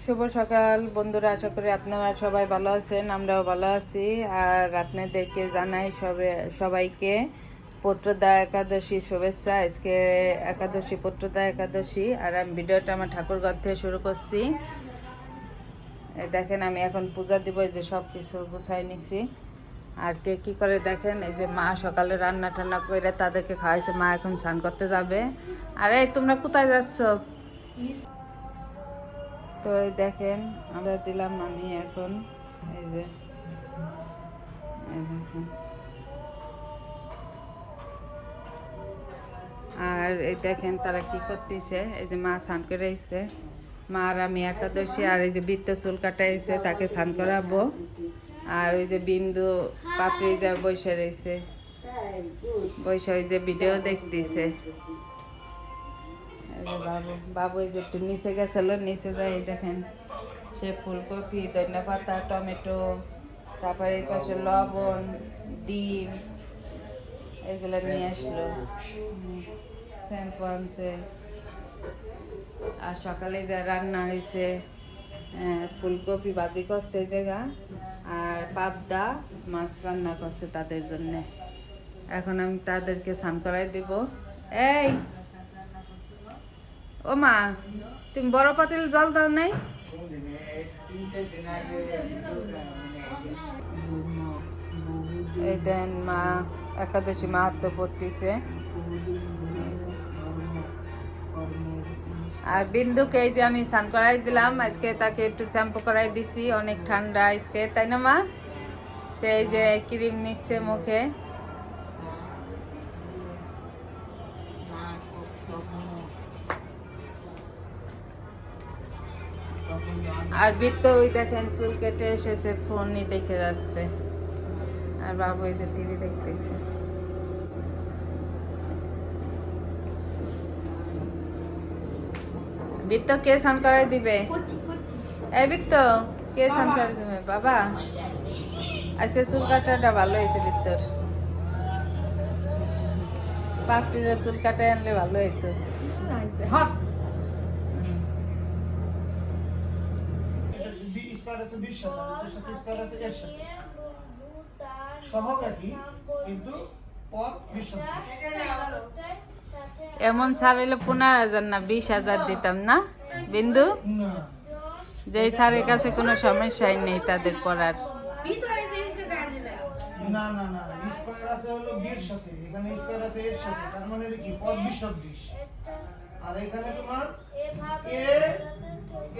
শুভ সকাল বন্ধুরা, আশা করি আপনারা সবাই ভালো আছেন, আমরাও ভালো আছি। আর আপনাদেরকে জানাই সবাইকে পুত্রদা একাদশী শুভেচ্ছা। আজকে একাদশী, পুত্রদা একাদশী। আর আমি ভিডিওটা আমার ঠাকুরঘর থেকে শুরু করছি। এই দেখেন, আমি এখন পূজা দিব, এই যে সব কিছু গুছাই নিছি। আর কে কী করে দেখেন, এই যে মা সকালে রান্না টান্না করে তাদেরকে খাওয়াইছে, মা এখন স্নান করতে যাবে। আর এই তোমরা কোথায় যাচ্ছ? তো এই দেখেন, আমরা দিলাম আমি এখন, এই যে এই দেখেন। আর এই দেখেন তারা কি করতেছে, এই যে মা স্নান করে এসছে, মা আর আমি একাদশী। আর এই যে বৃত্ত চুল কাটাইছে, তাকে স্নান করাবো। আর ওই যে বিন্দু পাপড়ি যা বসে রয়েছে, বসে ওই যে ভিডিও দেখতেছে। বাবু বাবু এই যে একটু নিচে গেছিল, নিচে যাই দেখেন সে ফুলকপি, ধনিয়া পাতা, টমেটো, তারপরে এই পাশে লবণ, ডিম এগুলো নিয়ে আসলো, শ্যাম্পু আনছে। আর সকালে যা রান্না হয়েছে, ফুলকপি ভাজি করছে এই জায়গা, আর পাবদা মাছ রান্না করছে তাদের জন্যে। এখন আমি তাদেরকে স্নান করাই দিব। এই ও মা, তুমি বড় পাতিল জল দাও নাই? এই দেন মা একাদশী মাহাত্ম পড়তেছে। আর বিন্দুকে এই যে আমি স্নান করাই দিলাম আজকে, তাকে একটু শ্যাম্পু করাই দিছি, অনেক ঠান্ডা আজকে, তাই না মা? সেই যে ক্রিম নিচ্ছে মুখে। আর বৃত্ত ওই দেখেন চুল কেটে এসেছে, ফোনই দেখে যাচ্ছে। আর বাবু এই যে টিভি দেখতেছে। বৃত্ত কে স্নান করাই দিবে? এই বৃত্ত কে স্নান করাই দিবে? বাবা। আচ্ছা, চুল কাটাটা ভালো হয়েছে বৃত্তর, পাপড়ির চুল কাটাই আনলে ভালো হইতো। এমন ছাড়াইলে 15,000 না 20,000 দিতাম না বিন্দু। যেই স্যারের কাছে কোনো সমস্যাই নেই তাদের পড়ার। না না না, স্কয়ার আছে হলো বির সাথে, এখানে স্কয়ার আছে এর সাথে, তার মানে কি পদ 20 আর এখানে তোমার এ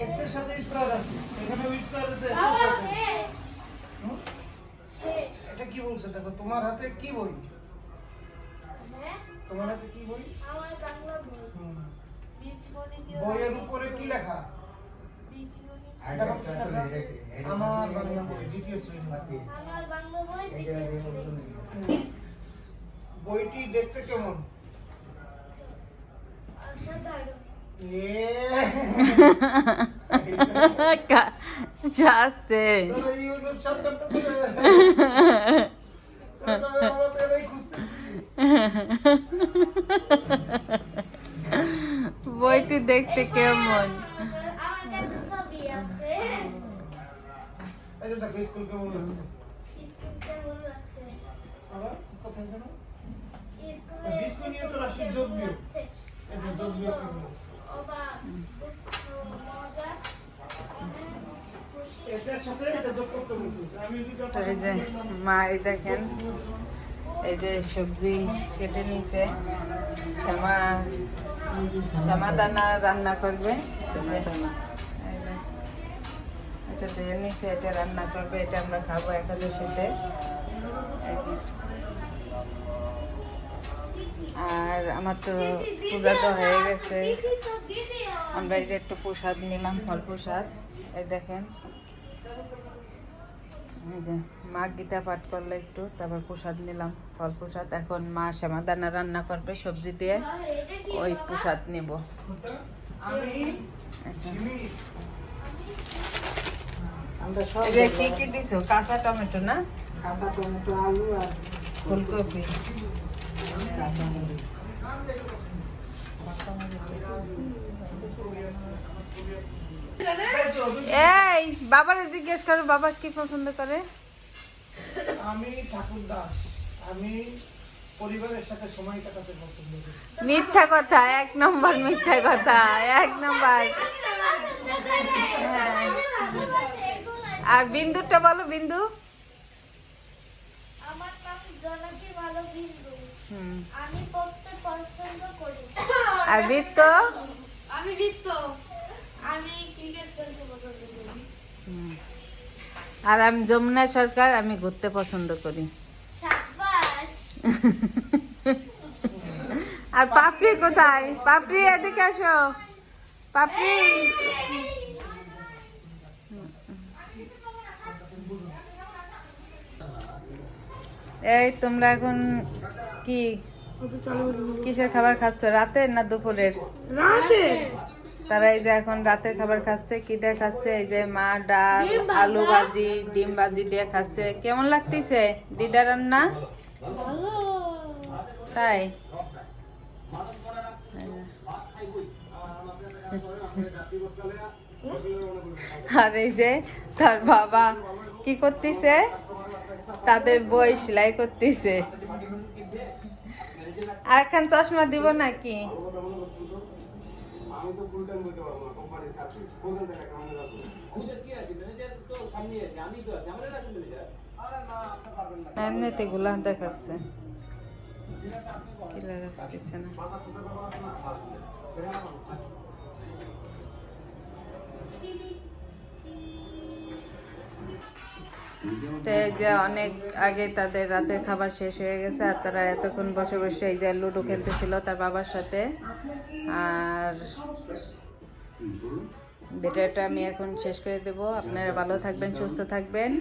এক্স এর সাথে স্কয়ার আছে, এখানে স্কয়ার আছে এর সাথে। এটা কি বলছে দেখো, তোমার হাতে কি বই? তোমার হাতে কি বই? আমার বাংলা বই। বইয়ের উপরে কি লেখা? আমার বাংলা বই দ্বিতীয় শ্রেণী। আমার বাংলা বই দ্বিতীয় শ্রেণী। বইটি দেখতে কেমন? বইটি দেখতে কেমন? স্কুল কেমন লাগছে? কোথায় জানো? স্কুল নিয়ে তো রাশি যোগ বিয়োগ, এটা যোগ বিয়োগ কেমন? মা এই দেখেন, এই যে সবজি কেটে নিছে, শ্যামা দানা রান্না করবে, এটা দিয়ে নিছে, এটা রান্না করবে, এটা আমরা খাবো একাদশীতে। আর আমার তো পূজা তো হয়ে গেছে, আমরা এই যে একটু প্রসাদ নিলাম, ফল প্রসাদ। এই দেখেন, এই যে মা গীতা পাঠ করলে একটু, তারপর প্রসাদ নিলাম, ফল প্রসাদ। এখন মা শ্যামাদানা রান্না করবে সবজি দিয়ে, ওই প্রসাদ নিব। কি কি দিছো? কাঁচা টমেটো না? কাঁচা টমেটো, আলু আর ফুলকপি। তাই তো, এই বাবারে জিজ্ঞেস করো বাবা কি পছন্দ করে। আমি ঠাকুর দাস, আমি পরিবারের সাথে সময় কাটাতে পছন্দ করি। মিথ্যা কথা, 1 নম্বর মিথ্যা কথা, 1 নম্বর। হ্যাঁ। আর বিন্দুটা বলো, বিন্দু। আমার নাম জনকি ভালো বিন্দু। হুম। আমি পড়তে পছন্দ করি। আর বৃত্ত। আমি বৃত্ত। আমি ক্রিকেট খেলতে পছন্দ করি। হুম। আর আমি যমুনা সরকার, আমি ঘুরতে পছন্দ করি। সাব্বাস। আর পাপড়ি কোথায়? পাপড়ি এদিকে আসো, পাপড়ি। এই তোমরা এখন কি কিসের খাবার খাচ্ছ, রাতের না দুপুরের? তারা এই যে এখন রাতের খাবার খাচ্ছে, কি দিয়ে খাচ্ছে? এই যে মা ডাল, ডিম ভাজা। আলু ভাজি, ডিম ভাজি দিয়ে খাচ্ছে। কেমন লাগতেছে দিদা রান্না? ভালো। তাই আর এই যে তার বাবা কি করতেছে, তাদের বই সেলাই করতেছে। আর খান চশমা দিব নাকি? এমনিতে গুলা দেখাচ্ছে, ক্লিয়ার আসতেছে না। তো এই যে অনেক আগে তাদের রাতের খাবার শেষ হয়ে গেছে, আর তারা এতক্ষণ বসে বসে এই যে লুডো খেলতেছিল তার বাবার সাথে। আর ভিডিওটা আমি এখন শেষ করে দেব। আপনারা ভালো থাকবেন, সুস্থ থাকবেন।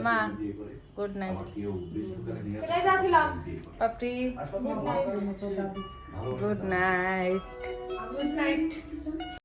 মা গুড নাইট। পাপড়ি গুড নাইট।